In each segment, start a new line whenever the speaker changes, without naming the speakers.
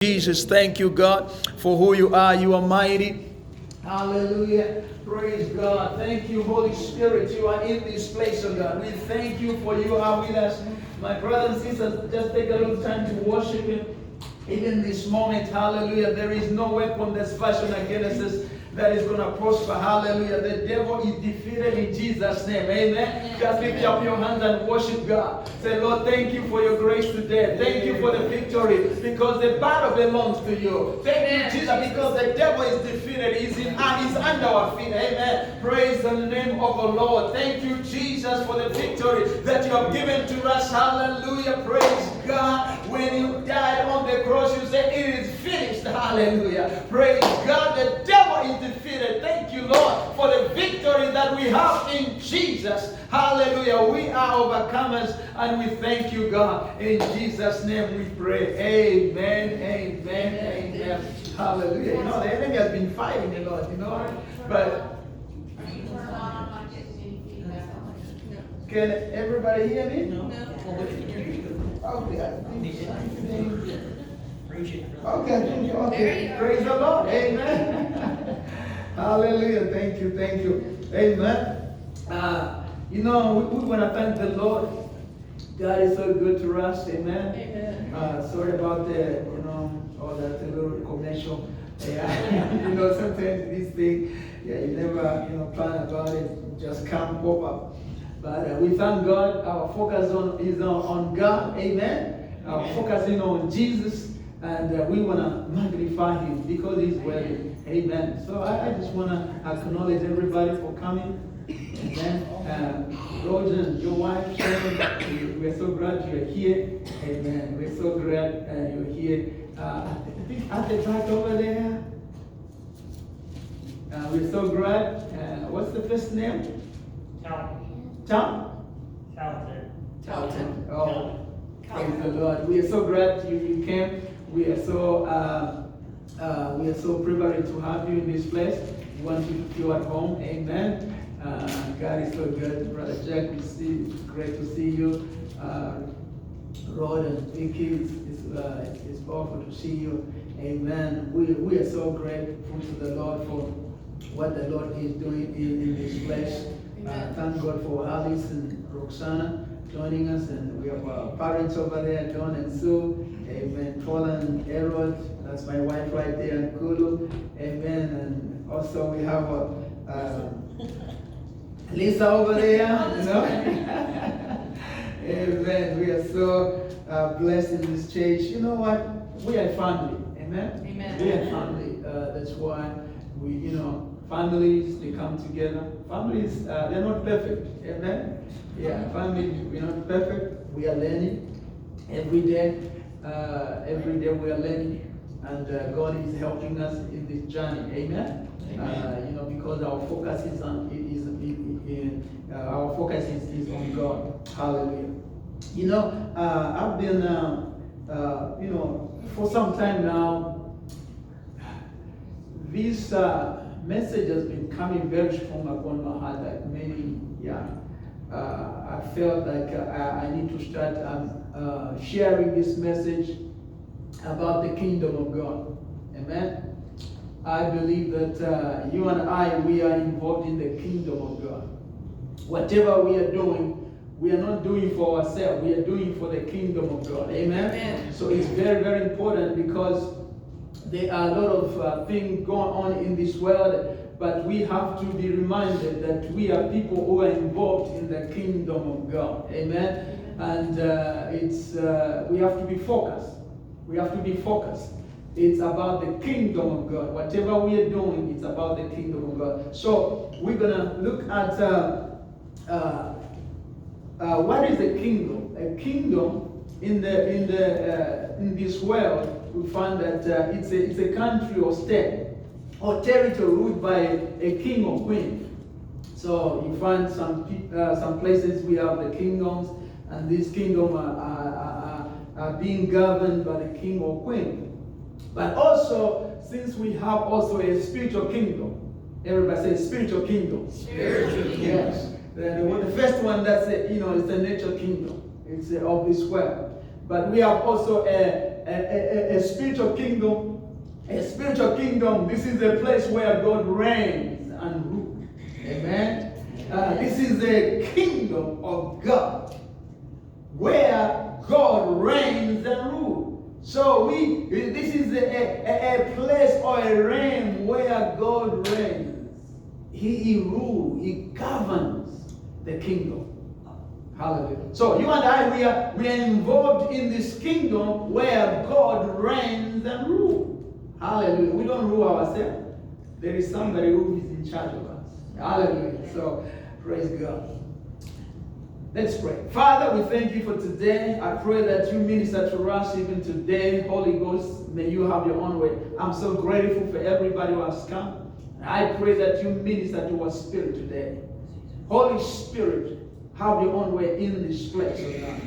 Jesus, thank you, God, for who you are. You are mighty. Hallelujah. Praise God. Thank you, Holy Spirit. You are in this place, oh God. We thank you for you are with us. My brothers and sisters, just take a little time to worship Him. Even this moment, hallelujah, there is no weapon that's fashioned against us that is going to prosper. Hallelujah. The devil is defeated in Jesus' name. Amen. Just lift up your hands and worship God. Say, Lord, thank you for your grace today. Thank you for the victory because the battle belongs to you. Thank you, Jesus, because the devil is defeated. He's under our feet. Amen. Praise the name of the Lord. Thank you, Jesus, for the victory that you have given to us. Hallelujah. Praise God. When you died on the cross, you said it is finished. Hallelujah. Praise God. The devil is defeated. Thank you, Lord, for the victory that we have in Jesus. Hallelujah. We are overcomers and we thank you, God. In Jesus' name we pray. Amen. Amen. Amen. Hallelujah. You know, the enemy has been fighting a lot, you know. But can everybody hear me? No. Okay, okay. Praise the Lord. Amen. Hallelujah. Thank you. Thank you. Amen. You know, we want to thank the Lord. God is so good to us. Amen. Amen. Sorry about the, all that little commercial. Yeah. Sometimes these things, you never, plan about it. Just can't pop up. But we thank God. Our focus is on God. Amen. Our focusing on Jesus. And we want to magnify Him because He's worthy. Amen. So I just want to acknowledge everybody for coming. Amen. Roger and your wife, Sharon, we're so glad you're here. Amen. We're so glad you're here. At the back over there. We're so glad. What's the first name? Tom? Talton. Oh, praise the Lord. We are so glad you came. We are so privileged to have you in this place. We want you to feel at home. Amen. God is so good. Brother Jack, it's great to see you. Rod and Vicky, it's powerful to see you. Amen. We are so grateful to the Lord for what the Lord is doing in this place. Thank God for Alice and Roxana joining us, and we have our parents over there, Don and Sue. Amen. Paul and Errol, that's my wife right there, and Kulu. Amen. And also we have Lisa over there, Amen. We are so blessed in this church. You know what? We are family. Amen. Amen. We are family. That's why we, families, they come together. Families, they're not perfect. Amen. Yeah, families, we're not perfect. We are learning every day. Every day we are learning. And God is helping us in this journey. Amen. Because our focus is on our focus is on God. Hallelujah. I've been for some time now, this message has been coming very strong upon my heart, like many, I felt like I need to start sharing this message about the kingdom of God. Amen. I believe that you and I, we are involved in the kingdom of God. Whatever we are doing, we are not doing for ourselves. We are doing for the kingdom of God. Amen? Amen. So it's very, very important because there are a lot of things going on in this world, but we have to be reminded that we are people who are involved in the kingdom of God. Amen? And we have to be focused. We have to be focused. It's about the kingdom of God. Whatever we are doing, it's about the kingdom of God. So we're gonna look at what is a kingdom? A kingdom in this world, we find that it's a country or state or territory ruled by a king or queen. So you find some places we have the kingdoms, and these kingdoms are being governed by the king or queen. But also, since we have also a spiritual kingdom, everybody say spiritual kingdom. Spiritual kingdom. Yes. The first one that's is the natural kingdom. It's of this world. But we have also a a spiritual kingdom. A spiritual kingdom, this is a place where God reigns and rules. Amen. This is the kingdom of God, where God reigns and rules. So this is a place or a realm where God reigns. He rules, He governs the kingdom. Hallelujah. So you and I, we are involved in this kingdom where God reigns and rules. Hallelujah. We don't rule ourselves. There is somebody who is in charge of us. Hallelujah. So praise God. Let's pray. Father, we thank you for today. I pray that you minister to us even today. Holy Ghost, may you have your own way. I'm so grateful for everybody who has come. I pray that you minister to our spirit today. Holy Spirit, have your own way in this place, oh God.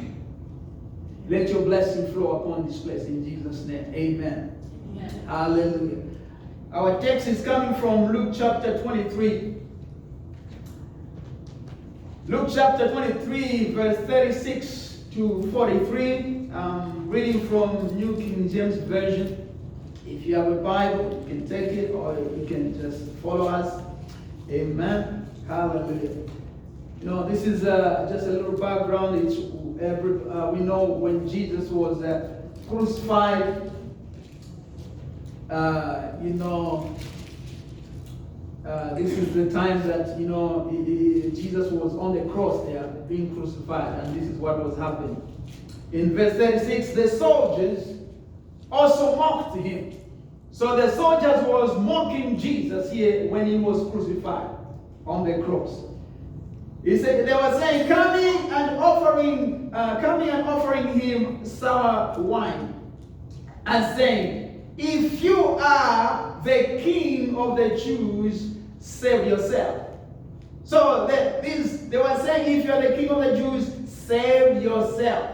Let your blessing flow upon this place in Jesus' name. Amen. Amen. Hallelujah. Our text is coming from Luke chapter 23. Luke chapter 23, verse 36 to 43. I'm reading from New King James Version. If you have a Bible, you can take it, or you can just follow us. Amen. Hallelujah. You know, this is just a little background. It's we know when Jesus was crucified. This is the time that Jesus was on the cross there, being crucified, and this is what was happening. In verse 36, the soldiers also mocked him. So the soldiers was mocking Jesus here when he was crucified on the cross. He said they were saying, coming and offering him sour wine, and saying, if you are the king of the Jews, save yourself. So they were saying, if you are the king of the Jews, save yourself.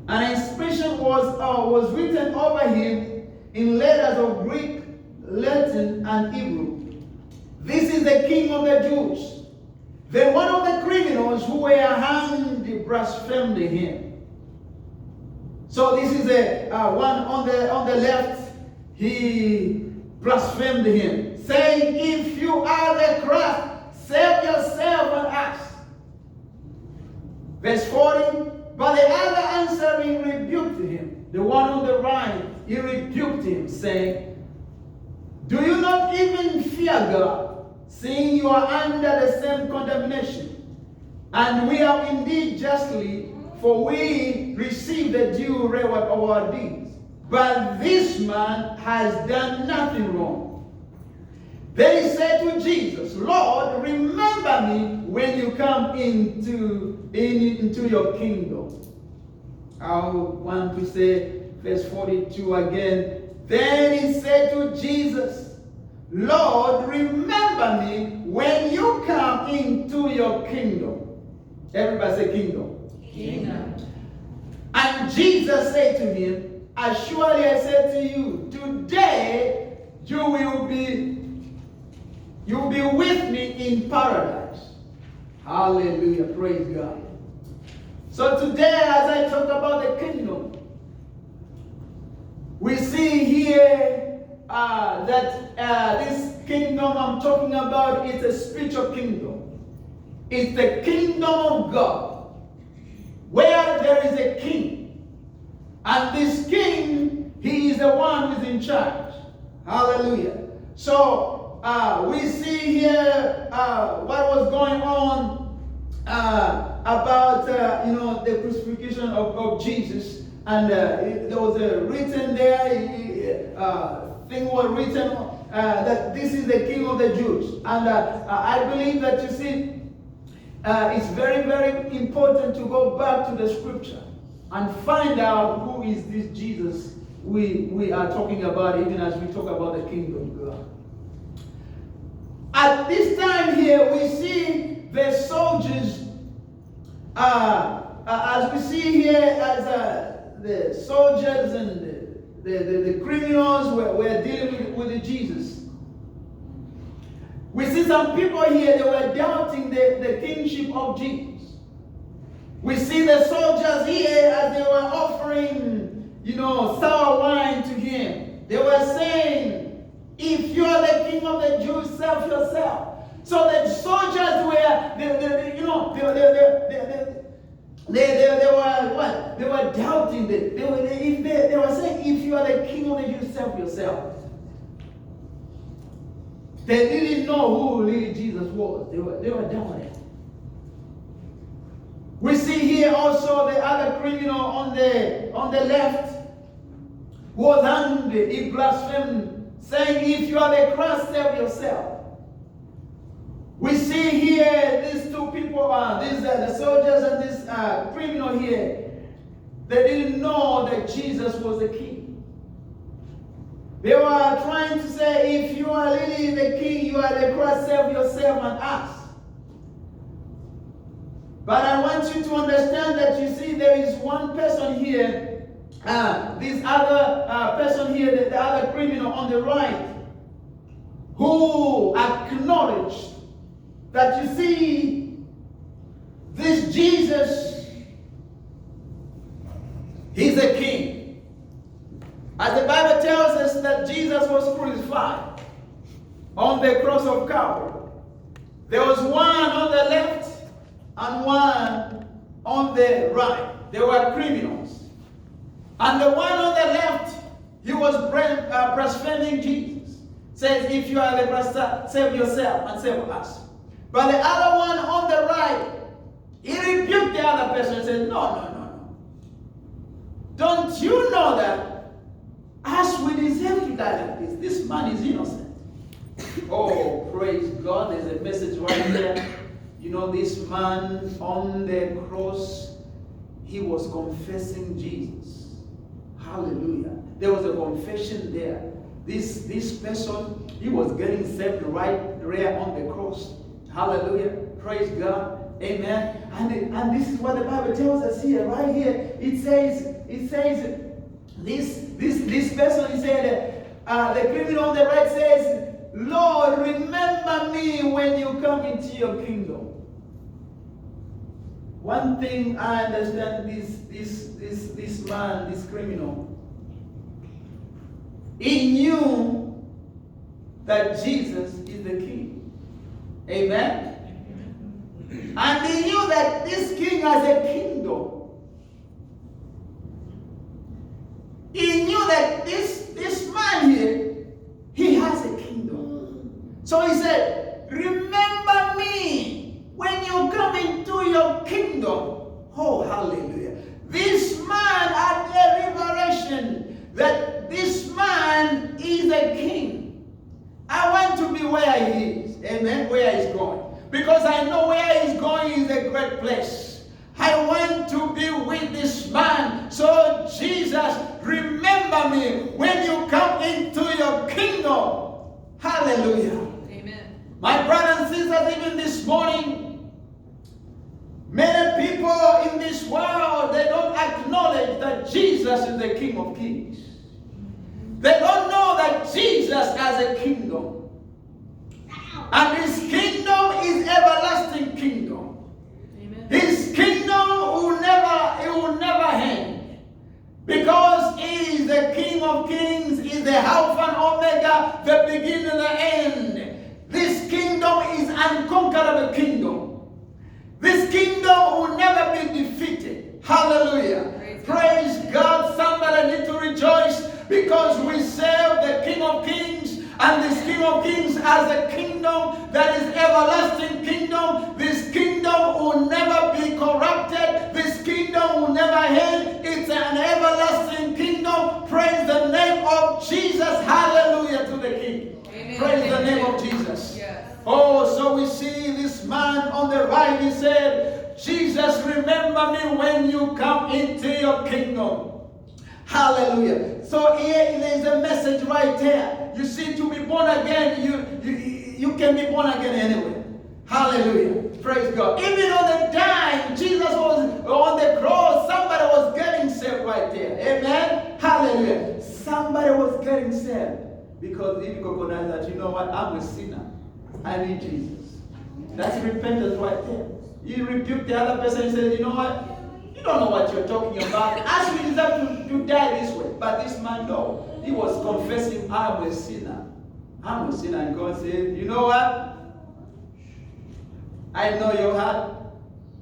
An inscription was written over him in letters of Greek, Latin, and Hebrew. This is the king of the Jews. Then one of the criminals who were hanged blasphemed him. So this is one on the left. He blasphemed him, saying, if you are the Christ, save yourself and us. Verse 40, but the other answering rebuked him. The one on the right, he rebuked him, saying, do you not even fear God, seeing you are under the same condemnation? And we are indeed justly, for we receive the due reward of our deeds. But this man has done nothing wrong. Then he said to Jesus, Lord, remember me when you come into your kingdom. I want to say verse 42 again. Then he said to Jesus, Lord, remember me when you come into your kingdom. Everybody say kingdom. Kingdom. And Jesus said to him, surely I said to you, today you will be with me in paradise. Hallelujah. Praise God. So today, as I talk about the kingdom, we see here that this kingdom I'm talking about is a spiritual kingdom. It's the kingdom of God, where there is a king. And this king, he is the one who is in charge. Hallelujah. So we see here what was going on about the crucifixion of Jesus. And there was a written there, thing was written that this is the king of the Jews. And I believe that, you see, it's very, very important to go back to the scripture and find out who is this Jesus we are talking about, even as we talk about the kingdom of God. At this time here, we see the soldiers, as we see here, as the soldiers and the criminals were dealing with Jesus. We see some people here, they were doubting the kingship of Jesus. We see the soldiers here as they were offering sour wine to him. They were saying, if you are the king of the Jews, save yourself. So the soldiers were, they were what? They were doubting it. They were saying, if you are the king of the Jews, save yourself. They didn't know who really Jesus was. They were doubting it. We see here also the other criminal on the left who was angry. He blasphemed, saying, if you are the Christ, save yourself. We see here these two people, the soldiers and this criminal here. They didn't know that Jesus was the king. They were trying to say, if you are really the king, you are the Christ, save yourself and us. But I want you to understand that you see there is one person here, this other person here, the other criminal on the right, who acknowledged that you see this Jesus, he's a king. As the Bible tells us that Jesus was crucified on the cross of Calvary. There was one on the left and one on the right. They were criminals. And the one on the left, he was blaspheming Jesus. Says, if you are the Christ, save yourself and save us. But the other one on the right, he rebuked the other person and said, no. Don't you know that as we deserve to die like this, this man is innocent. Oh, praise God. There's a message right there. This man on the cross, he was confessing Jesus. Hallelujah. There was a confession there. This person, he was getting saved right there on the cross. Hallelujah. Praise God. Amen. And this is what the Bible tells us here. Right here, it says this person, he said, the criminal on the right says, Lord, remember me when you come into your kingdom. One thing I understand, this man, this criminal, he knew that Jesus is the king. Amen? And he knew that this king has a kingdom. He knew that this man here, he has a kingdom. So he said, remember me when you come into your kingdom. Oh, hallelujah. This man had a revelation that this man is a king. I want to be where he is. Amen. Where he's going. Because I know where he's going is a great place. I want to be with this man. So Jesus, remember me when you come into your kingdom. Hallelujah. Amen. My brothers and sisters, even this morning, many people in this world, they don't acknowledge that Jesus is the King of Kings. They don't know that Jesus has a kingdom. And his kingdom is everlasting kingdom. Amen. His kingdom will never end. Because he is the King of Kings, he is the Alpha and Omega, the beginning and the end. This kingdom is unconquerable kingdom. This kingdom will never be defeated. Hallelujah. Praise God. Somebody need to rejoice because we serve the King of Kings. And this King of Kings has a kingdom that is everlasting kingdom. This kingdom will never be corrupted. This kingdom will never end. It's an everlasting kingdom. Praise the name of Jesus. Hallelujah to the King. Amen. Praise the name of Jesus. Yes. Oh, so we see this man on the right. He said, Jesus, remember me when you come into your kingdom. Hallelujah. So here there's a message right there. You see, to be born again, you can be born again anywhere. Hallelujah. Praise God. Even on the time Jesus was on the cross, somebody was getting saved right there. Amen. Hallelujah. Somebody was getting saved because he recognized that, you know what, I'm a sinner. I need Jesus. That's repentance right there. He rebuked the other person and said, you know what? You don't know what you're talking about. As we deserve to die this way. But this man, no. He was confessing, I'm a sinner. I'm a sinner. And God said, you know what? I know your heart.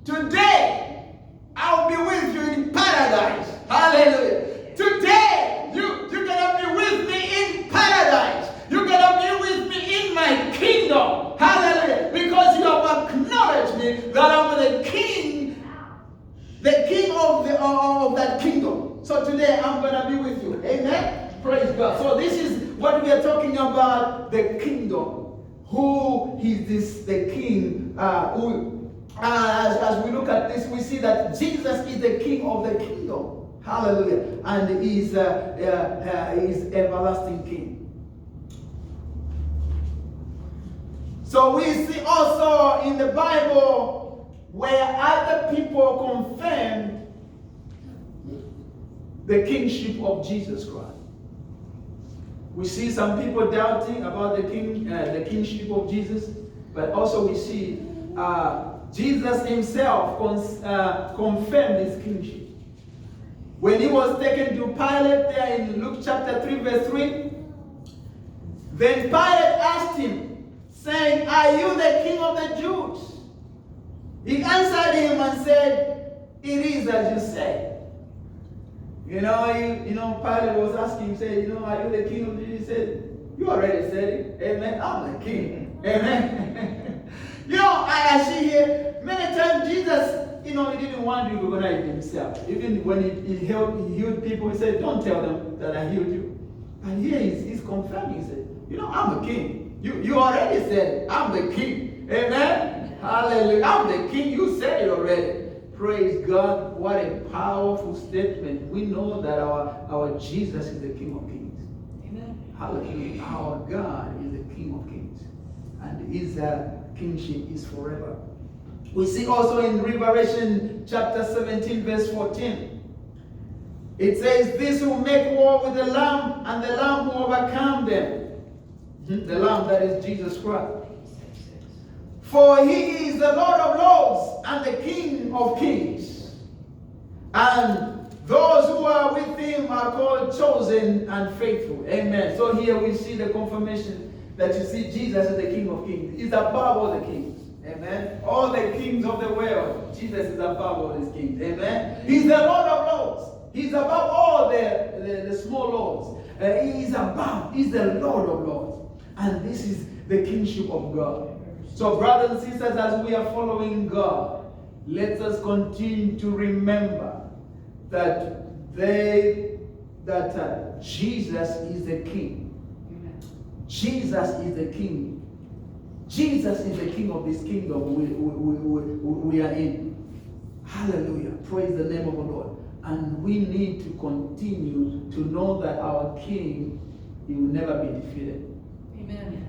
Today, I'll be with you in paradise. Hallelujah. Today, you're going to be with me in paradise. You're going to be with me in my kingdom. Hallelujah. Because you have acknowledged me that I'm the king of that kingdom. So today, I'm going to be with you. Amen. Praise God. So this is what we are talking about, the kingdom. Who is this, the king? As we look at this, we see that Jesus is the king of the kingdom. Hallelujah. And he is everlasting king. So we see also in the Bible where other people confirm the kingship of Jesus Christ. We see some people doubting about the kingship of Jesus, but also we see Jesus himself confirmed his kingship. When he was taken to Pilate there in Luke chapter 3 verse 3, then Pilate asked him, saying, are you the king of the Jews? He answered him and said, it is as you say. You know, Pilate was asking him, said, are you the king of the Jews? He said, you already said it. Amen. I'm the king. Amen. I see here, many times Jesus, he didn't want to recognize himself. Even when he healed people, he said, don't tell them that I healed you. And here he's confirming. He said, I'm a king. You already said it. I'm the king. Amen. Hallelujah. I'm the king. You said it already. Praise God. What a powerful statement. We know that our Jesus is the King of Kings. Amen. Hallelujah. Our God is the King of Kings. And his kingship is forever. We see also in Revelation chapter 17 verse 14. It says, this will make war with the Lamb, and the Lamb will overcome them. The Lamb, that is Jesus Christ. For he is the Lord of lords and the King of kings. And those who are with him are called chosen and faithful. Amen. So here we see the confirmation that you see Jesus is the King of kings. He's above all the kings. Amen. All the kings of the world, Jesus is above all these kings. Amen. He's the Lord of lords. He's above all the small lords. He's above. He's the Lord of lords. And this is the kingship of God. So brothers and sisters, as we are following God, let us continue to remember that Jesus is the King. Amen. Jesus is the King. Jesus is the King of this kingdom we are in. Hallelujah. Praise the name of the Lord. And we need to continue to know that our King, he will never be defeated. Amen.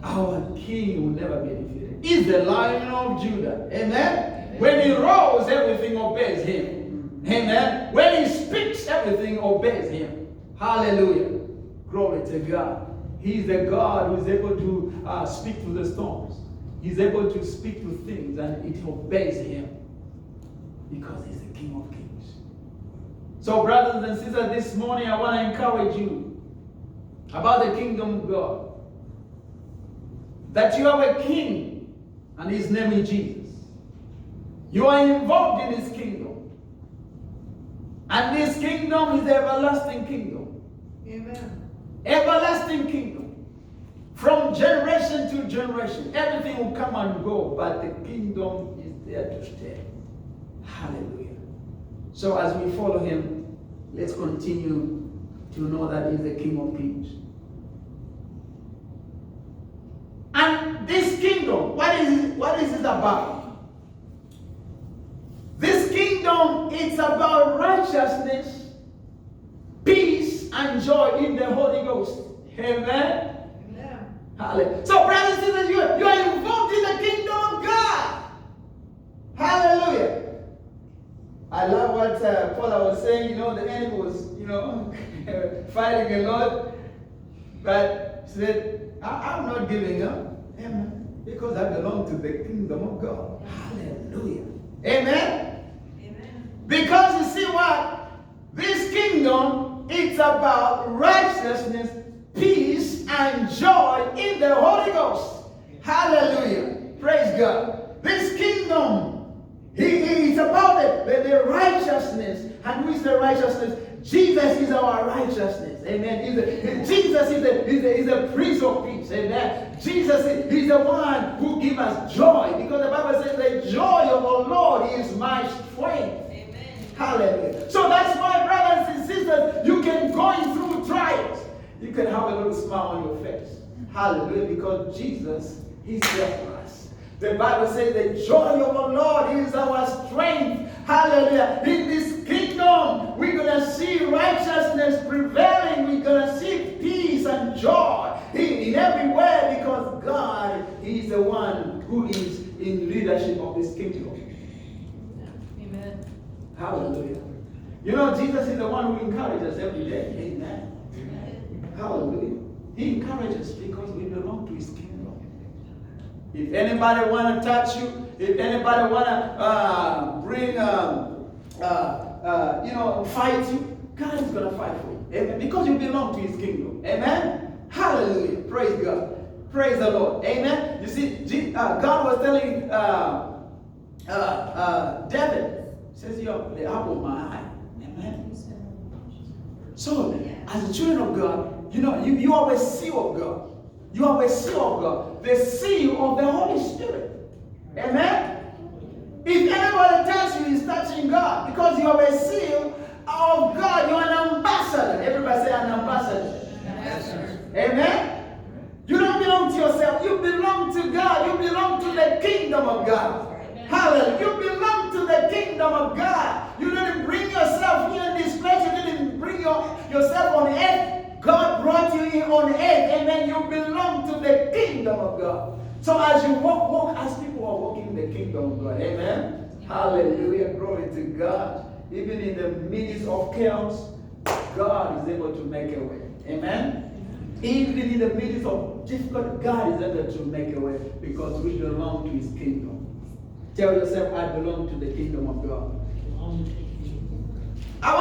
Our King will never be defeated. He's the Lion of Judah. Amen? Amen. When he roars, everything obeys him. Amen. When he speaks, everything obeys him. Hallelujah. Glory to God. He's the God who is able to speak to the storms. He's able to speak to things and it obeys him. Because he's the King of Kings. So brothers and sisters, this morning I want to encourage you about the kingdom of God. That you have a king, and his name is Jesus. You are involved in his kingdom. And this kingdom is the everlasting kingdom. Amen. Everlasting kingdom. From generation to generation. Everything will come and go, but the kingdom is there to stay. Hallelujah. So as we follow him, let's continue to know that he's the King of Kings. And this kingdom, what is it about? This kingdom, it's about righteousness, peace, and joy in the Holy Ghost. Amen? Amen. Hallelujah. So, brothers and sisters, you are involved in the kingdom of God. Hallelujah. I love what Paul was saying. The enemy was, fighting a lot. But he said, I'm not giving up. Amen. Because I belong to the kingdom of God. Hallelujah. Amen. Because you see what? This kingdom, it's about righteousness, peace, and joy in the Holy Ghost. Hallelujah. Praise God. This kingdom, it's about the righteousness. And who is the righteousness? Jesus is our righteousness. Amen. Jesus is the Prince of Peace. Amen. Jesus is the one who gives us joy. Because the Bible says the joy of our Lord is my strength. Amen. Hallelujah. So that's why, brothers and sisters, you can go through trials. You can have a little smile on your face. Hallelujah. Because Jesus is there for us. The Bible says the joy of our Lord is our strength. Hallelujah. In this kingdom, we're going to see righteousness prevailing. We're going to see peace and joy in everywhere, because God is the one who is in leadership of this kingdom.
Amen.
Hallelujah. You know, Jesus is the one who encourages us every day. Amen. Amen. Hallelujah. He encourages us because we belong to his kingdom. If anybody want to touch you, if anybody want to bring, fight you, God is going to fight for you. Amen. Because you belong to his kingdom. Amen. Hallelujah. Praise God. Praise the Lord. Amen. You see, God was telling David, says, you're the apple of my eye. Amen. So, as the children of God, you always see of God. You always see of God. The seal of the Holy Spirit. Amen. If anybody tells you he's touching God, because you have a seal of God, you're an ambassador. Everybody say an ambassador. Amen. You don't belong to yourself. You belong to God. You belong to the kingdom of God. Hallelujah. You belong to the kingdom of God. You didn't bring yourself here in this place. You didn't bring yourself on earth. God brought you in on earth. Amen. You belong to the kingdom of God. So as you walk as people are walking in the kingdom of God. Amen. Hallelujah. Glory to God. Even in the midst of chaos, God is able to make a way. Amen. Even in the midst of difficult, God is able to make a way because we belong to his kingdom. Tell yourself, I belong to the kingdom of God. I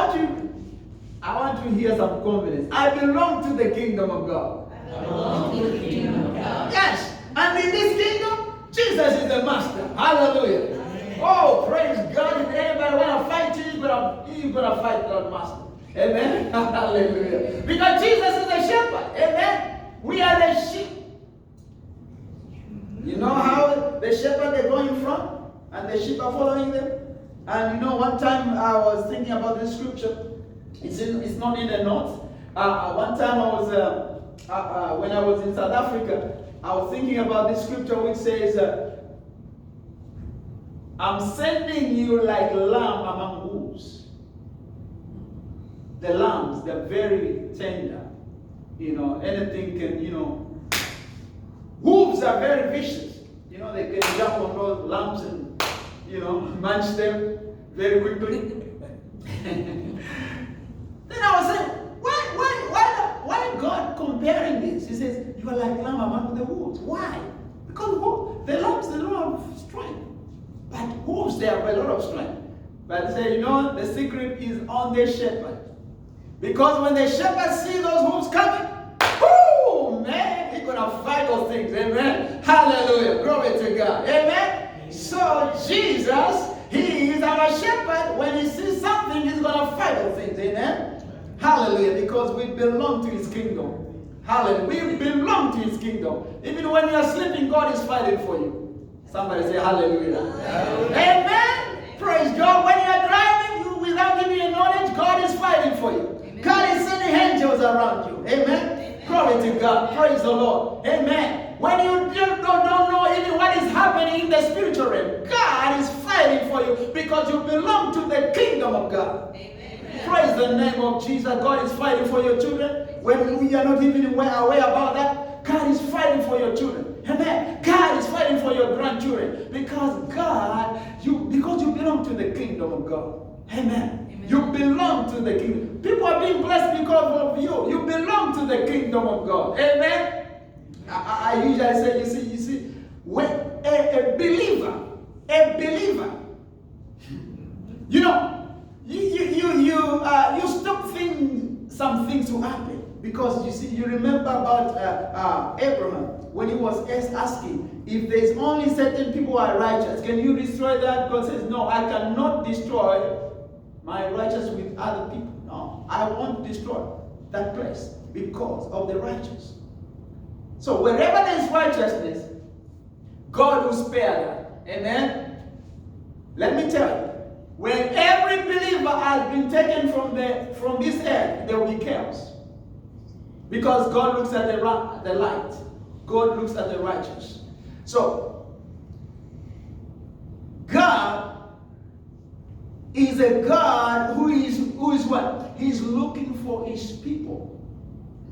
want to hear some confidence. I belong to the kingdom of God.
I belong to the kingdom of God.
Yes. And in this kingdom, Jesus is the master. Hallelujah. Amen. Oh, praise God. If anybody want to fight you, you're going to fight that master. Amen. Hallelujah. Because Jesus is the shepherd. Amen. We are the sheep. You know how the shepherd, they go in front and the sheep are following them? And one time I was thinking about this scripture. It's not in the notes. One time I was, when I was in South Africa, I was thinking about this scripture which says, I'm sending you like lamb among wolves. The lambs, they're very tender. Anything can, wolves are very vicious. They can jump on those lambs and, munch them very quickly. Then I was saying, why God comparing this? He says, you are like lamb among the wolves. Why? Because the lambs, they don't have strength. But wolves, they have a lot of strength. But they say, the secret is on the shepherd. Because when the shepherd sees those wolves coming, whoo, man, he's going to fight those things. Amen. Hallelujah. Glory to God. Amen. So Jesus, he is our shepherd. When he sees something, he's going to fight those things. Amen. Hallelujah. Because we belong to his kingdom. Hallelujah. We belong to his kingdom. Even when you are sleeping, God is fighting for you. Somebody say hallelujah. Hallelujah. Amen. Praise God. When you are driving, without giving you knowledge, God is fighting for you. Amen. God is sending angels around you. Amen. Amen. Glory to God. Praise the Lord. Amen. When you don't know even what is happening in the spiritual realm, God is fighting for you because you belong to the kingdom of God. Amen. Praise the name of Jesus. God is fighting for your children. When we are not even aware about that, God is fighting for your children. Amen. God is fighting for your grandchildren. Because because you belong to the kingdom of God. Amen. Amen. You belong to the kingdom. People are being blessed because of you. You belong to the kingdom of God. Amen. I usually say, you see, when a believer, you stop some things to happen. Because you see, you remember about Abraham when he was asking if there's only certain people who are righteous, can you destroy that? God says, no, I cannot destroy my righteous with other people. No, I won't destroy that place because of the righteous. So wherever there is righteousness, God will spare that. Amen? Let me tell you, when every believer has been taken from this earth, there will be chaos. Because God looks at the light. God looks at the righteous. So, God is a God who is what? He's looking for his people.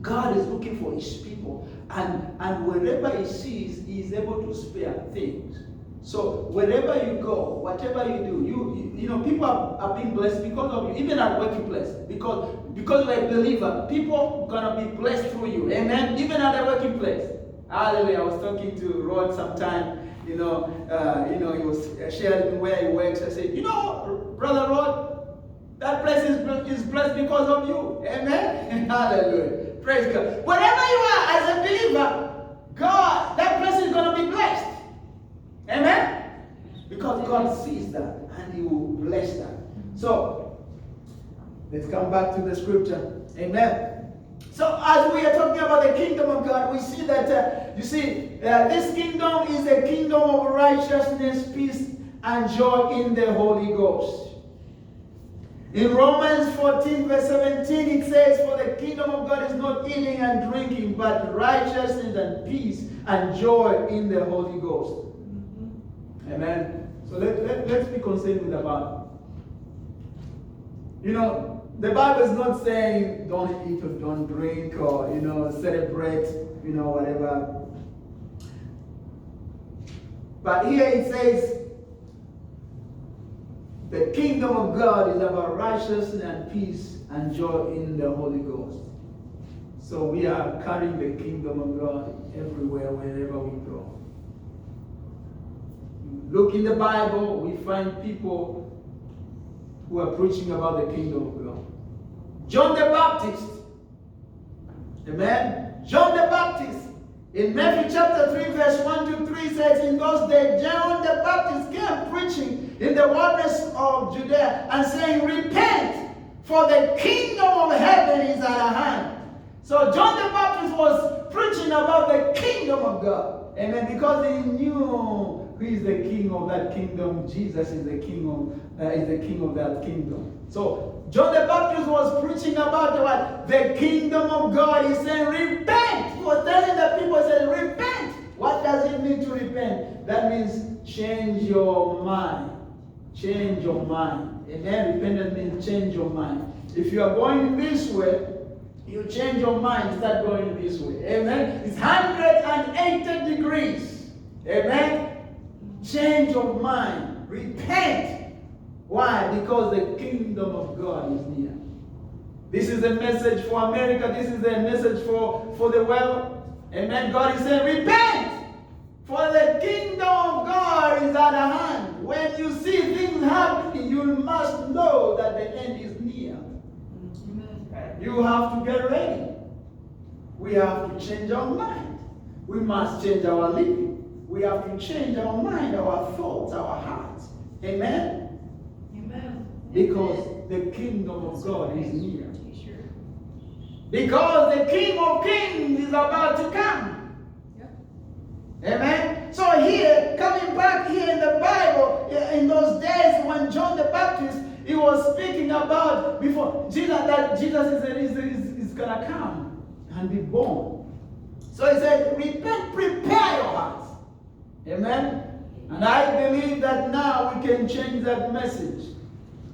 God is looking for his people. And wherever he sees, he is able to spare things. So wherever you go, whatever you do, you know, people are being blessed because of you, even at working place. Because you're a believer, people are gonna be blessed through you. Amen. Even at the working place. Hallelujah. I was talking to Rod sometime. He was sharing where he works. I said, Brother Rod, that place is blessed because of you. Amen. Hallelujah. Praise God. Wherever you are as a believer, God, that place is gonna be blessed. Amen? Because God sees that and he will bless that. So, let's come back to the scripture. Amen. So, as we are talking about the kingdom of God, we see that, this kingdom is a kingdom of righteousness, peace, and joy in the Holy Ghost. In Romans 14 verse 17 it says, for the kingdom of God is not eating and drinking, but righteousness and peace and joy in the Holy Ghost. Amen. So let's be concerned with the Bible. The Bible is not saying don't eat or don't drink or, celebrate, whatever. But here it says, the kingdom of God is about righteousness and peace and joy in the Holy Ghost. So we are carrying the kingdom of God everywhere, wherever we go. Look in the Bible, we find people who are preaching about the kingdom of God. John the Baptist. Amen. John the Baptist. In Matthew chapter 3 verse 1 to 3 says, in those days John the Baptist came preaching in the wilderness of Judea and saying, repent, for the kingdom of heaven is at hand. So John the Baptist was preaching about the kingdom of God. Amen. Because he knew who is the king of that kingdom. Jesus is the king of that kingdom. So John the Baptist was preaching about what? The kingdom of God. He's saying, repent. He was telling the people, he said, repent. What does it mean to repent? That means change your mind. Change your mind. Amen. Repentance means change your mind. If you are going this way, you change your mind, start going this way. Amen. It's 180 degrees. Amen. Change your mind. Repent. Why? Because the kingdom of God is near. This is a message for America. This is a message for the world. Amen. God is saying, repent. For the kingdom of God is at hand. When you see things happening, you must know that the end is near. You have to get ready. We have to change our mind. We must change our living. We have to change our mind, our thoughts, our hearts. Amen?
Amen.
Because the kingdom of God is near. Because the King of Kings is about to come. Amen? So here, coming back here in the Bible, in those days when John the Baptist, he was speaking about before Jesus, that Jesus is going to come and be born. So he said, repent, prepare your hearts. Amen? And I believe that now we can change that message.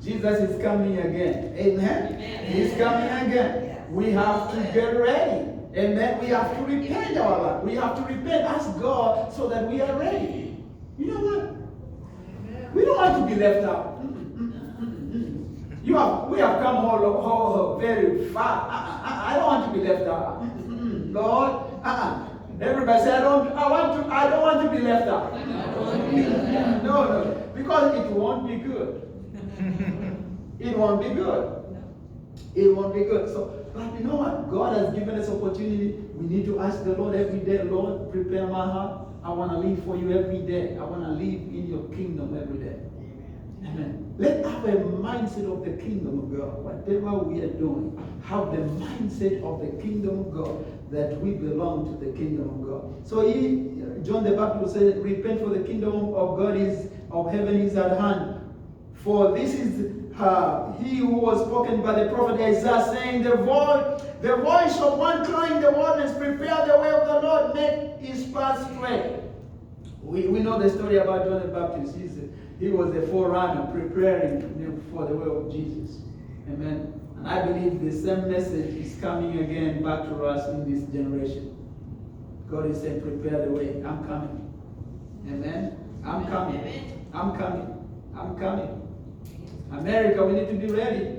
Jesus is coming again. Amen? Amen. He's coming again. Yes. We have to get ready. Amen? We have to repent our life. We have to repent, ask God so that we are ready. You know what? Amen. We don't want to be left out. We have come all very far. I don't want to be left out. Lord, everybody say, I don't want to be left out. No, because it won't be good. it won't be good. It won't be good. So, but you know what? God has given us opportunity. We need to ask the Lord every day, Lord, prepare my heart. I want to live for you every day. I want to live in your kingdom every day. Amen. Let's have a mindset of the kingdom of God. Whatever we are doing, have the mindset of the kingdom of God, that we belong to the kingdom of God. So John the Baptist said, repent, for the kingdom of God of heaven is at hand. For this is he who was spoken by the prophet Isaiah, saying, the voice of one crying in the wilderness, prepare the way of the Lord, make his path straight. We know the story about John the Baptist. He was a forerunner, preparing for the way of Jesus. Amen. And I believe the same message is coming again back to us in this generation. God is saying, prepare the way. I'm coming. Amen. I'm coming. I'm coming. I'm coming. America, we need to be ready.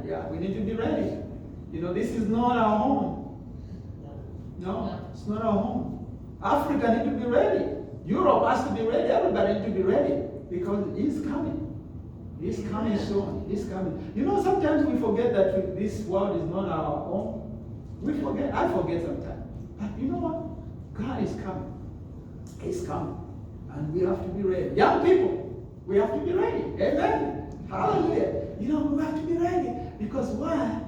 Yeah, we need to be ready. You know, this is not our home. No, it's not our home. Africa need to be ready. Europe has to be ready. Everybody need to be ready, because he's coming. He's coming soon. He's coming. You know, sometimes we forget that this world is not our home. We forget. I forget sometimes. But you know what? God is coming. He's coming. And we have to be ready. Young people, we have to be ready. Amen. Hallelujah. You know, we have to be ready. Because why?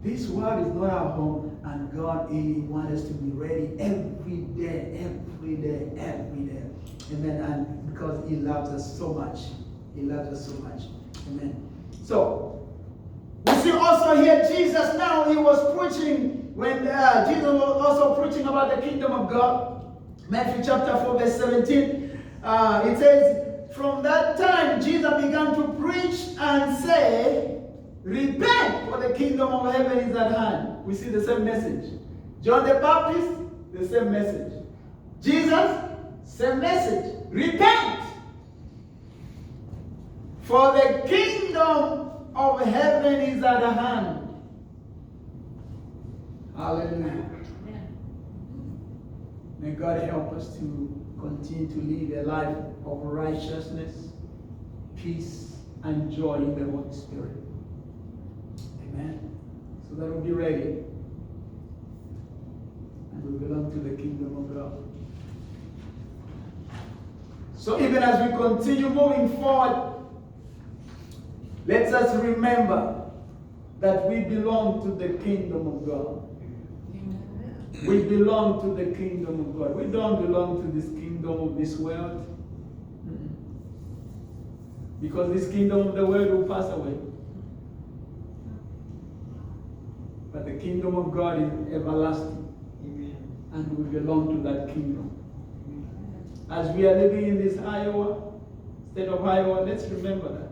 This world is not our home. And God, He wants us to be ready every day, every day, every day. Amen. And because He loves us so much. He loves us so much. Amen. So, we see also here Jesus now, He was preaching, when Jesus was also preaching about the kingdom of God. Matthew chapter 4 verse 17. It says, from that time Jesus began to preach and say, repent, for the kingdom of heaven is at hand. We see the same message. John the Baptist, the same message. Jesus, same message. Repent, for the kingdom of heaven is at hand. Hallelujah. May God help us to continue to live a life of righteousness, peace, and joy in the Holy Spirit. Amen. So that we'll be ready. And we belong to the kingdom of God. So even as we continue moving forward, let us remember that we belong to the kingdom of God. We belong to the kingdom of God. We don't belong to this kingdom of this world. Because this kingdom of the world will pass away. But the kingdom of God is everlasting. Amen. And we belong to that kingdom. As we are living in this Iowa, state of Iowa, let's remember that.